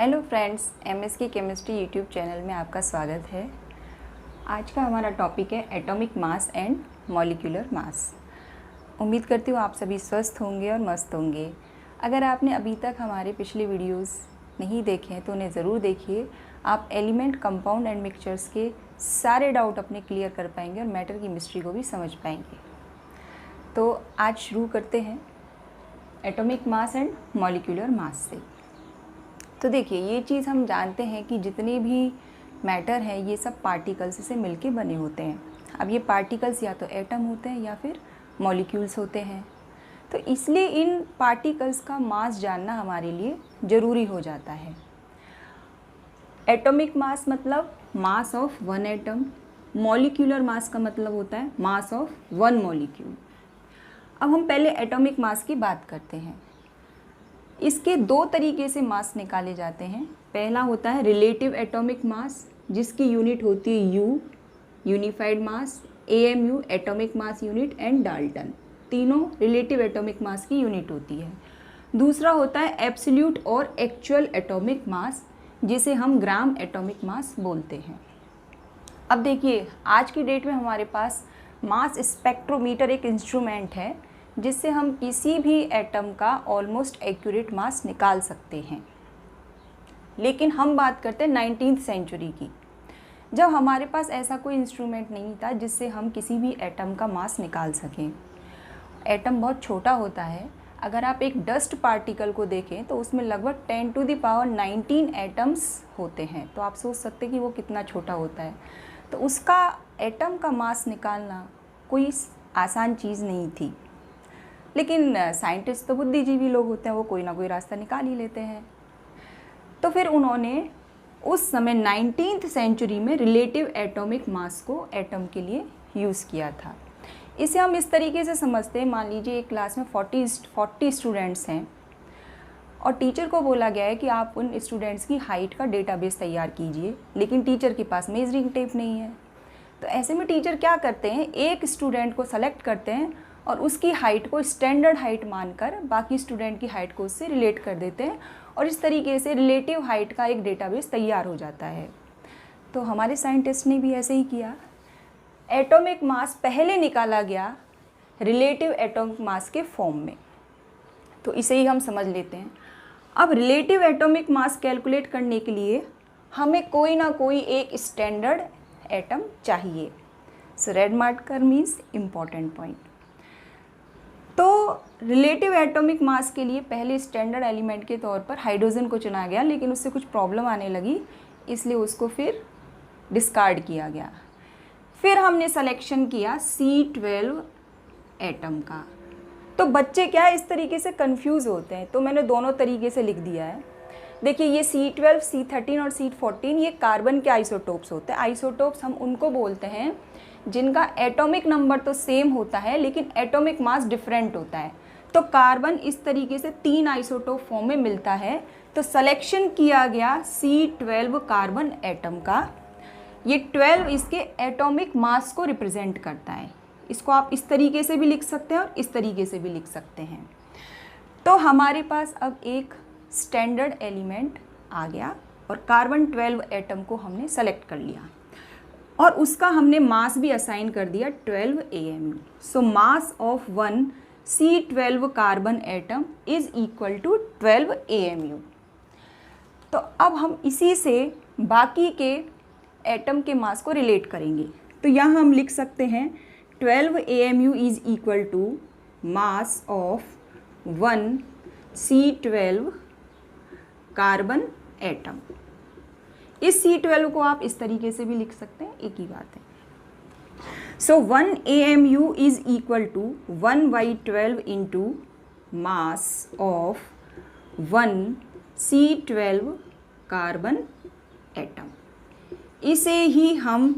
Hello friends, MSK chemistry YouTube channel में आपका स्वागत है। आज का हमारा टॉपिक है atomic mass and molecular mass. उम्मीद करती हूँ आप सभी स्वस्थ होंगे और मस्त होंगे। अगर आपने अभी तक हमारे पिछले वीडियोस नहीं देखे हैं तो उन्हें ज़रूर देखिए। आप एलिमेंट, कंपाउंड एंड मिक्सचर्स के सारे डाउट अपने क्लियर कर पाएंगे और मैटर की मिस्ट्री को भी समझ पाएंगे। तो आज शुरू करते हैं atomic mass and molecular mass से। तो देखिए, ये चीज़ हम जानते हैं कि जितने भी मैटर हैं ये सब पार्टिकल्स से मिलके बने होते हैं। अब ये पार्टिकल्स या तो एटम होते हैं या फिर मॉलिक्यूल्स होते हैं। तो इसलिए इन पार्टिकल्स का मास जानना हमारे लिए ज़रूरी हो जाता है। एटॉमिक मास मतलब मास of one atom, molecular mass का मतलब होता है मास ऑफ वन मॉलिक्यूल। अब हम पहले एटॉमिक मास की बात करते हैं। इसके दो तरीके से मास निकाले जाते हैं। पहला होता है रिलेटिव एटॉमिक मास, जिसकी यूनिट होती है you, unified mass, AMU atomic mass unit and Dalton. तीनों रिलेटिव एटॉमिक मास की यूनिट होती है। दूसरा होता है एब्सोल्यूट और एक्चुअल एटॉमिक मास, जिसे हम ग्राम एटॉमिक मास बोलते हैं। अब देखिए, आज की डेट में हमारे पास मास स्पेक्ट्रोमीटर एक इंस्ट्रूमेंट है जिससे हम किसी भी एटम का ऑलमोस्ट एक्यूरेट मास निकाल सकते हैं। लेकिन हम बात करते हैं 19वीं सेंचुरी की, जब हमारे पास ऐसा कोई इंस्ट्रूमेंट नहीं था जिससे हम किसी भी एटम का मास निकाल सकें। एटम बहुत छोटा होता है। अगर आप एक डस्ट पार्टिकल को देखें तो उसमें लगभग 10⁻19 एटम्स होते हैं। तो आप सोच सकते हैं कि वो कितना छोटा होता है। तो उसका एटम का मास निकालना कोई आसान चीज़ नहीं थी। लेकिन साइंटिस्ट तो बुद्धिजीवी लोग होते हैं, वो कोई ना कोई रास्ता निकाल ही लेते हैं। तो फिर उन्होंने उस समय 19वीं सेंचुरी में रिलेटिव एटॉमिक मास को एटम के लिए यूज़ किया था। इसे हम इस तरीके से समझते हैं, मान लीजिए एक क्लास में 40 स्टूडेंट्स हैं और टीचर को बोला गया है कि आप उन स्टूडेंट्स की हाइट का डेटाबेस तैयार कीजिए, लेकिन टीचर के पास मेजरिंग टेप नहीं है। तो ऐसे में टीचर क्या करते हैं, एक स्टूडेंट को सेलेक्ट करते हैं और उसकी हाइट को स्टैंडर्ड हाइट मानकर बाकी स्टूडेंट की हाइट को उससे रिलेट कर देते हैं और इस तरीके से रिलेटिव हाइट का एक डेटाबेस तैयार हो जाता है। तो हमारे साइंटिस्ट ने भी ऐसे ही किया। एटॉमिक मास पहले निकाला गया रिलेटिव एटॉमिक मास के फॉर्म में। तो इसे ही हम समझ लेते हैं। अब रिलेटिव एटॉमिक मास कैलकुलेट करने के लिए हमें कोई ना कोई एक स्टैंडर्ड एटम चाहिए। So red marker means important point. तो रिलेटिव एटॉमिक मास के लिए पहले स्टैंडर्ड एलिमेंट के तौर पर हाइड्रोजन को चुना गया, लेकिन उससे कुछ प्रॉब्लम आने लगी, इसलिए उसको फिर डिस्कार्ड किया गया। फिर हमने सिलेक्शन किया C12 एटम का। तो बच्चे क्या है, इस तरीके से कंफ्यूज होते हैं, तो मैंने दोनों तरीके से लिख दिया है। देखिए, ये C12, C13 और C14 ये कार्बन के आइसोटोप्स होते हैं। आइसोटोप्स हम उनको बोलते हैं जिनका एटॉमिक नंबर तो सेम होता है लेकिन एटॉमिक मास डिफरेंट होता है। तो कार्बन इस तरीके से 3 आइसोटोप फॉर्म में मिलता है। तो सिलेक्शन किया गया C12 कार्बन एटम का। ये 12 इसके एटॉमिक मास को रिप्रेजेंट करता है। इसको आप इस तरीके से भी लिख सकते हैं और इस तरीके से भी लिख सकते हैं। तो हमारे पास अब एक स्टैंडर्ड एलिमेंट आ गया और कार्बन 12 एटम को हमने सेलेक्ट कर लिया और उसका हमने मास भी असाइन कर दिया 12 AMU। So mass of one C12 carbon atom is equal to 12 AMU। तो अब हम इसी से बाकी के एटम के मास को रिलेट करेंगे। तो यहाँ हम लिख सकते हैं 12 AMU is equal to mass of one C12 carbon atom. इस C12 को आप इस तरीके से भी लिख सकते हैं, एक ही बात है। So 1 AMU is equal to 1/12 into mass of 1 C12 carbon atom. इसे ही हम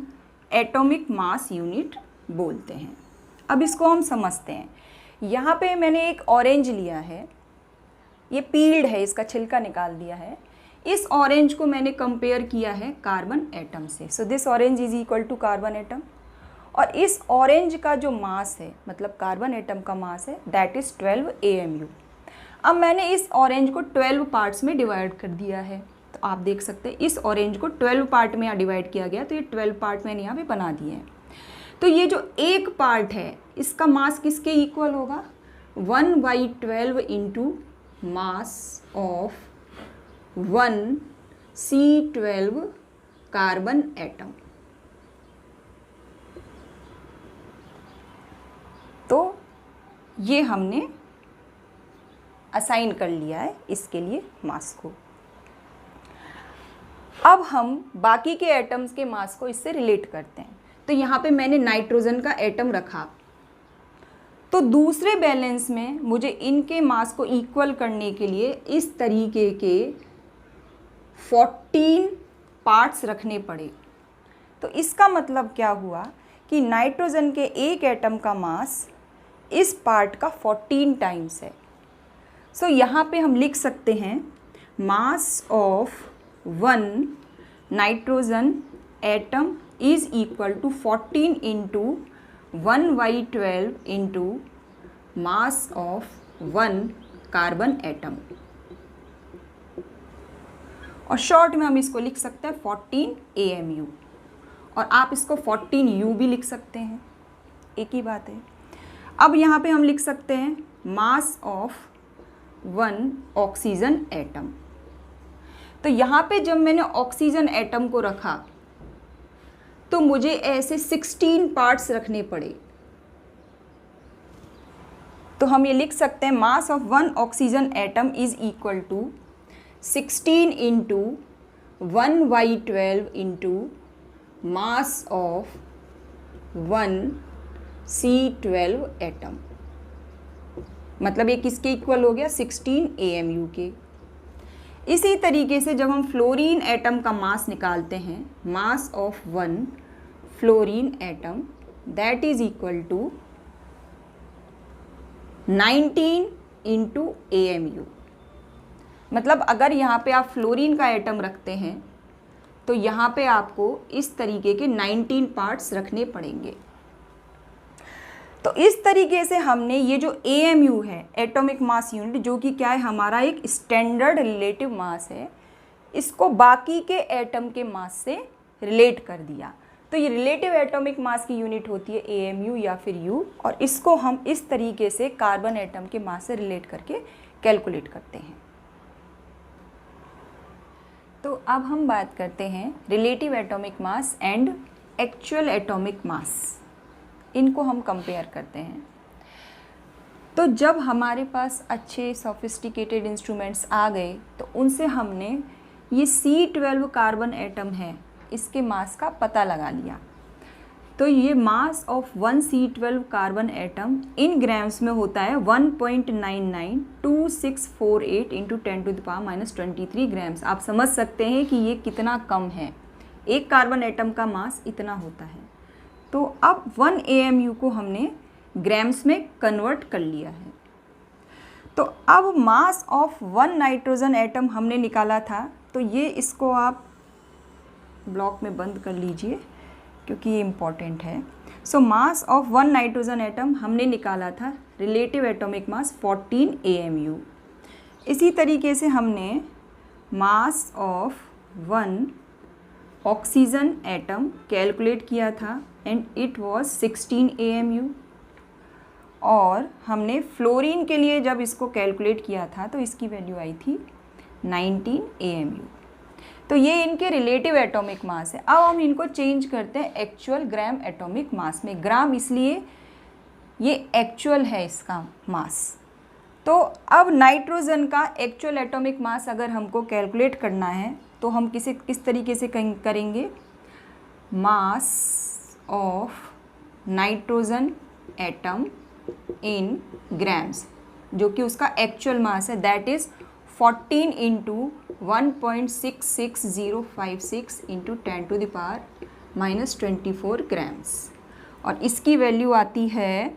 एटॉमिक मास यूनिट बोलते हैं। अब इसको हम समझते हैं। यहाँ पे मैंने एक ऑरेंज लिया है, ये पील्ड है, इसका छिलका निकाल दिया है। इस ऑरेंज को मैंने कंपेयर किया है कार्बन एटम से। So this orange is equal to carbon atom. और इस ऑरेंज का जो मास है, मतलब कार्बन एटम का मास है, दैट इज़ 12 AMU। अब मैंने इस ऑरेंज को 12 पार्ट्स में डिवाइड कर दिया है। तो आप देख सकते हैं इस ऑरेंज को 12 पार्ट में यहाँ डिवाइड किया गया, तो ये 12 पार्ट मैंने यहाँ पे बना दिए हैं। तो ये जो एक पार्ट है इसका मास किसके इक्वल होगा, 1/12 into mass of 1 C12 carbon atom. तो ये हमने असाइन कर लिया है इसके लिए मास को। अब हम बाकी के एटम्स के मास को इससे रिलेट करते हैं। तो यहाँ पे मैंने नाइट्रोजन का एटम रखा, तो दूसरे बैलेंस में मुझे इनके मास को इक्वल करने के लिए इस तरीके के 14 पार्ट्स रखने पड़े। तो इसका मतलब क्या हुआ कि नाइट्रोजन के एक एटम का मास इस पार्ट का 14 टाइम्स है। सो यहाँ पे हम लिख सकते हैं mass of 1 nitrogen atom is equal to 14 into 1/12 into mass of 1 carbon atom, और शॉर्ट में हम इसको लिख सकते हैं 14 AMU, और आप इसको 14U भी लिख सकते हैं, एक ही बात है। अब यहाँ पे हम लिख सकते हैं मास ऑफ 1 ऑक्सीजन एटम। तो यहाँ पे जब मैंने ऑक्सीजन एटम को रखा तो मुझे ऐसे 16 पार्ट्स रखने पड़े। तो हम ये लिख सकते हैं mass of 1 oxygen atom is equal to 16 into 1/12 into mass of 1 C12 atom. मतलब ये किसके इक्वल हो गया, 16 AMU के। इसी तरीके से जब हम फ्लोरीन एटम का मास निकालते हैं, mass of 1 fluorine atom that is equal to 19 into AMU। मतलब अगर यहाँ पे आप फ्लोरीन का एटम रखते हैं तो यहाँ पे आपको इस तरीके के 19 पार्ट्स रखने पड़ेंगे। तो इस तरीके से हमने ये जो AMU है, एटॉमिक मास यूनिट, जो कि क्या है, हमारा एक स्टैंडर्ड रिलेटिव मास है, इसको बाकी के एटम के मास से रिलेट कर दिया। तो ये रिलेटिव एटॉमिक मास की यूनिट होती है AMU या फिर U, और इसको हम इस तरीके से कार्बन एटम के मास से रिलेट करके कैलकुलेट करते हैं। तो अब हम बात करते हैं relative atomic mass and actual atomic mass, इनको हम कंपेयर करते हैं। तो जब हमारे पास अच्छे सोफिस्टिकेटेड इंस्ट्रूमेंट्स आ गए तो उनसे हमने ये C12 कार्बन एटम है इसके मास का पता लगा लिया। तो ये मास of 1 C12 carbon atom in grams में होता है 1.992648 इंटू 10⁻⁻23 ग्राम्स। आप समझ सकते हैं कि ये कितना कम है, एक कार्बन एटम का मास इतना होता है। तो अब 1 AMU को हमने ग्राम्स में कन्वर्ट कर लिया है। तो अब मास ऑफ 1 नाइट्रोजन एटम हमने निकाला था, तो ये इसको आप ब्लॉक में बंद कर लीजिए क्योंकि ये इम्पॉर्टेंट है। सो मास ऑफ 1 नाइट्रोजन एटम हमने निकाला था रिलेटिव एटॉमिक मास 14 AMU। इसी तरीके से हमने मास ऑफ 1 ऑक्सीजन एटम कैलकुलेट किया था एंड इट वाज 16 AMU, और हमने फ्लोरीन के लिए जब इसको कैलकुलेट किया था तो इसकी वैल्यू आई थी 19 AMU। तो ये इनके रिलेटिव एटॉमिक मास है। अब हम इनको चेंज करते हैं एक्चुअल ग्राम एटॉमिक मास में। ग्राम इसलिए ये एक्चुअल है इसका मास। तो अब नाइट्रोजन का एक्चुअल एटॉमिक मास अगर हमको कैलकुलेट करना है तो हम किस तरीके से करेंगे, mass of nitrogen atom in grams, जो कि उसका एक्चुअल मास है, that is 14 into 1.66056 into 10⁻⁻24 grams, और इसकी वैल्यू आती है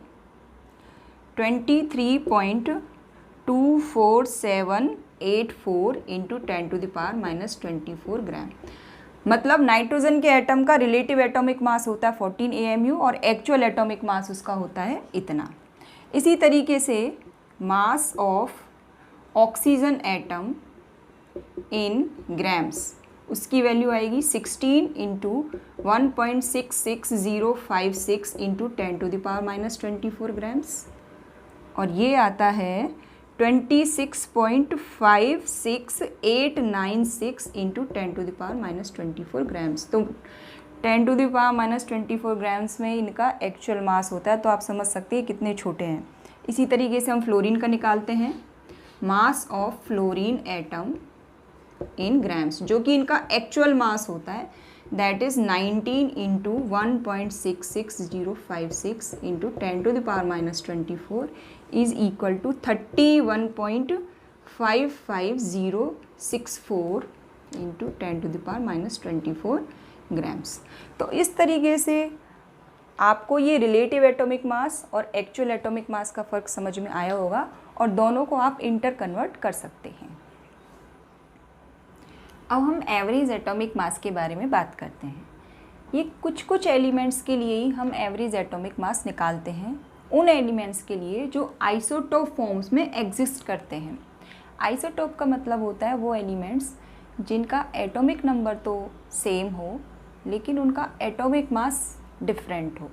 23.24784 इंटू 10⁻⁻24 ग्राम। मतलब नाइट्रोजन के एटम का रिलेटिव एटॉमिक मास होता है 14 AMU और एक्चुअल एटॉमिक मास उसका होता है इतना। इसी तरीके से mass of oxygen atom in grams, उसकी वैल्यू आएगी 16 इंटू 1.66056 इंटू 10⁻⁻24 ग्राम्स, और ये आता है 26.56896 इंटू 10⁻⁻24 ग्राम्स। तो 10⁻⁻24 ग्राम्स में इनका एक्चुअल मास होता है, तो आप समझ सकते हैं कितने छोटे हैं। इसी तरीके से हम फ्लोरीन का निकालते हैं, mass of fluorine atom in grams, जो कि इनका एक्चुअल मास होता है, that is 19 into 1.66056 into 10⁻⁻24 is equal to 31.55064 into 10⁻⁻24 grams. तो इस तरीके से आपको ये रिलेटिव एटॉमिक मास और एक्चुअल एटॉमिक मास का फ़र्क समझ में आया होगा, और दोनों को आप इंटर कन्वर्ट कर सकते हैं। अब हम एवरेज एटॉमिक मास के बारे में बात करते हैं। ये कुछ एलिमेंट्स के लिए ही हम एवरेज एटॉमिक मास निकालते हैं, उन एलिमेंट्स के लिए जो आइसोटोप फॉर्म्स में एग्जिस्ट करते हैं। आइसोटोप का मतलब होता है वो एलिमेंट्स जिनका एटॉमिक नंबर तो सेम हो लेकिन उनका एटॉमिक मास डिफरेंट हो।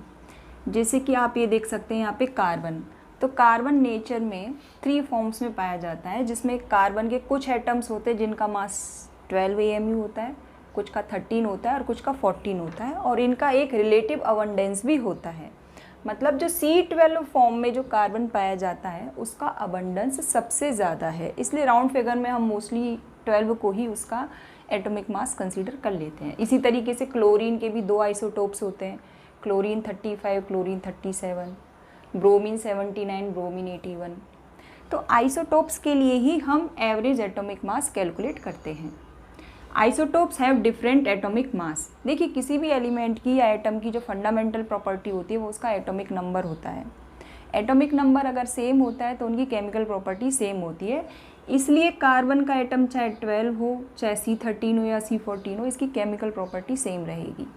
जैसे कि आप ये देख सकते हैं यहाँ पे कार्बन, तो कार्बन नेचर में 3 फॉर्म्स में पाया जाता है, जिसमें कार्बन के कुछ एटम्स होते हैं जिनका मास 12 AMU होता है, कुछ का 13 होता है और कुछ का 14 होता है, और इनका एक रिलेटिव अबंडेंस भी होता है। मतलब जो C12 फॉर्म में जो कार्बन पाया जाता है उसका अबंडेंस सबसे ज़्यादा है, इसलिए राउंड फिगर में हम मोस्टली 12 को ही उसका एटॉमिक मास कंसीडर कर लेते हैं। इसी तरीके से क्लोरीन के भी 2 आइसोटोप्स होते हैं, क्लोरीन 35, क्लोरीन 37, ब्रोमीन 79, ब्रोमीन 81। तो आइसोटोप्स के लिए ही हम एवरेज एटॉमिक मास कैलकुलेट करते हैं। Isotopes have different atomic mass. देखिए, किसी भी एलिमेंट की या एटम की जो फंडामेंटल प्रॉपर्टी होती है वो उसका एटॉमिक नंबर होता है। एटॉमिक नंबर अगर सेम होता है तो उनकी केमिकल प्रॉपर्टी सेम होती है, इसलिए कार्बन का एटम चाहे 12 हो, चाहे C13 हो या C14 हो, इसकी केमिकल प्रॉपर्टी सेम रहेगी।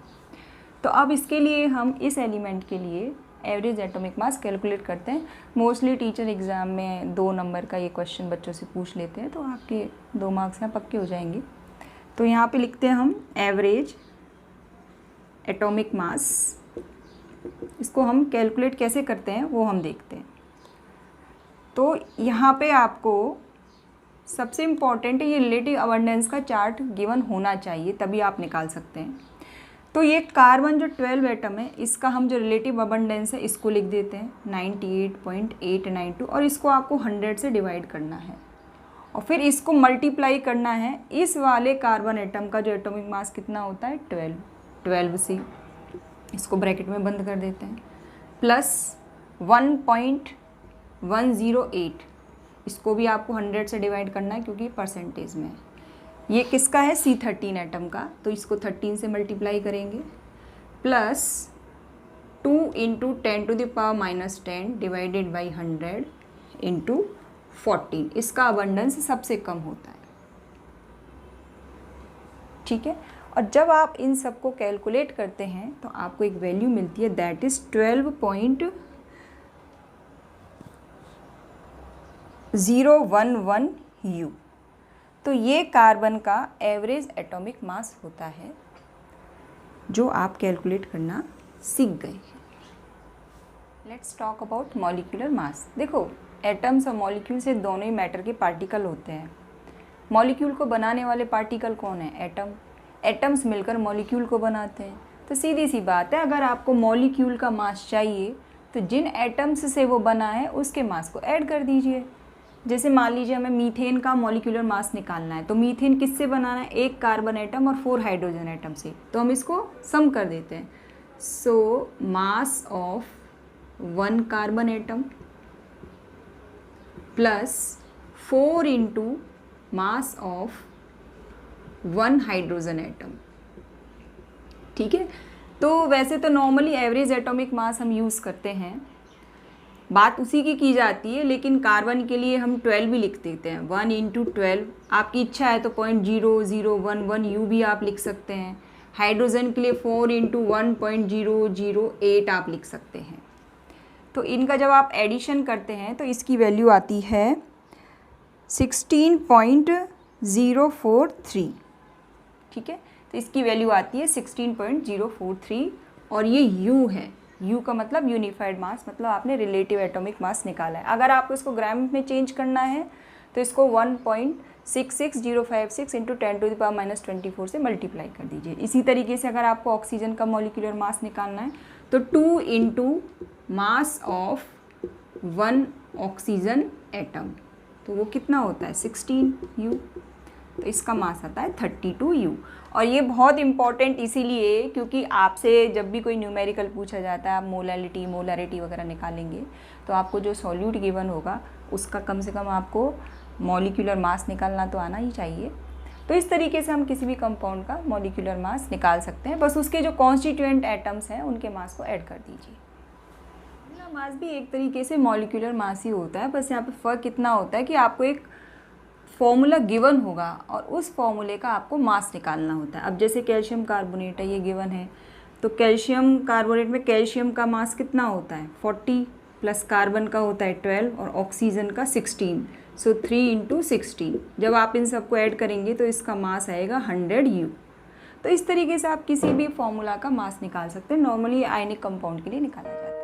तो अब इसके लिए हम इस एलिमेंट के लिए एवरेज एटॉमिक मास कैलकुलेट करते हैं। मोस्टली टीचर एग्ज़ाम में 2 नंबर का ये क्वेश्चन बच्चों से पूछ लेते हैं, तो आपके 2 मार्क्स यहाँ पक्के हो जाएंगे। तो यहाँ पे लिखते हैं हम एवरेज एटॉमिक मास। इसको हम कैलकुलेट कैसे करते हैं वो हम देखते हैं। तो यहाँ पे आपको सबसे इम्पॉर्टेंट है ये रिलेटिव अबंडेंस का चार्ट गिवन होना चाहिए, तभी आप निकाल सकते हैं। तो ये कार्बन जो 12 एटम है इसका हम जो रिलेटिव अबंडेंस है इसको लिख देते हैं 98.892, और इसको आपको 100 से डिवाइड करना है और फिर इसको मल्टीप्लाई करना है इस वाले कार्बन एटम का जो एटॉमिक मास कितना होता है 12 से, इसको ब्रैकेट में बंद कर देते हैं, प्लस 1.108, इसको भी आपको 100 से डिवाइड करना है क्योंकि परसेंटेज में है। ये किसका है C13 एटम का, तो इसको 13 से मल्टीप्लाई करेंगे, plus 2 into 10⁻⁻10 divided by 100 into 14, इसका अबंडेंस सबसे कम होता है। ठीक है, और जब आप इन सब को कैलकुलेट करते हैं तो आपको एक वैल्यू मिलती है, दैट इज़ 12.011 U। तो ये कार्बन का एवरेज एटॉमिक मास होता है जो आप कैलकुलेट करना सीख गए हैं। Let's talk about molecular mass. देखो, एटम्स और मॉलिक्यूल से दोनों ही मैटर के पार्टिकल होते हैं। मॉलिक्यूल को बनाने वाले पार्टिकल कौन है? एटम। एटम्स मिलकर मॉलिक्यूल को बनाते हैं। तो सीधी सी बात है, अगर आपको मॉलिक्यूल का मास चाहिए तो जिन एटम्स से वो बना है उसके मास को ऐड कर दीजिए। जैसे मान लीजिए हमें मीथेन का मॉलिक्यूलर मास निकालना है, तो मीथेन किससे बनाना है? 1 कार्बन एटम और 4 हाइड्रोजन एटम से, तो हम इसको सम कर देते हैं। So mass of 1 carbon atom plus 4 into mass of 1 hydrogen atom. ठीक है, तो वैसे तो नॉर्मली एवरेज एटॉमिक मास हम यूज़ करते हैं, बात उसी की जाती है, लेकिन कार्बन के लिए हम 12 भी लिख देते हैं, 1 इंटू 12। आपकी इच्छा है तो 0.0011 U भी आप लिख सकते हैं। हाइड्रोजन के लिए 4 इंटू 1.008 आप लिख सकते हैं। तो इनका जब आप एडिशन करते हैं तो इसकी वैल्यू आती है 16.0 16.043, ठीक है। तो इसकी वैल्यू आती है 16.043 और ये U है। U का मतलब यूनिफाइड मास, मतलब आपने रिलेटिव एटॉमिक मास निकाला है। अगर आपको इसको ग्राम में चेंज करना है तो इसको 1.66056 इंटू 10⁻⁻24 से मल्टीप्लाई कर दीजिए। इसी तरीके से अगर आपको ऑक्सीजन का मॉलिक्यूलर मास निकालना है तो 2 into mass of 1 oxygen atom, तो वो कितना होता है 16U। तो इसका मास आता है 32U। और ये बहुत इंपॉर्टेंट इसीलिए क्योंकि आपसे जब भी कोई न्यूमेरिकल पूछा जाता है, आप मोलैरिटी वगैरह निकालेंगे तो आपको जो सॉल्यूट गिवन होगा उसका कम से कम आपको मॉलिक्यूलर मास निकालना तो आना ही चाहिए। तो इस तरीके से हम किसी भी कंपाउंड का मॉलिक्यूलर मास निकाल सकते हैं, बस उसके जो कॉन्स्टिट्यूएंट एटम्स हैं उनके मास को ऐड कर दीजिए। मास भी एक तरीके से मॉलिक्यूलर मास ही होता है, बस यहाँ पे फ़र्क कितना होता है कि आपको एक फॉर्मूला गिवन होगा और उस फॉर्मूले का आपको मास निकालना होता है। अब जैसे कैल्शियम कार्बोनेट है, ये गिवन है, तो कैल्शियम कार्बोनेट में कैल्शियम का मास कितना होता है 40 प्लस कार्बन का होता है 12 और ऑक्सीजन का 16, सो 3 इंटू 16। जब आप इन सबको ऐड करेंगे तो इसका मास आएगा 100U। तो इस तरीके से आप किसी भी फॉर्मूला का मास निकाल सकते हैं। नॉर्मली आयनिक कंपाउंड के लिए निकाला जाता है।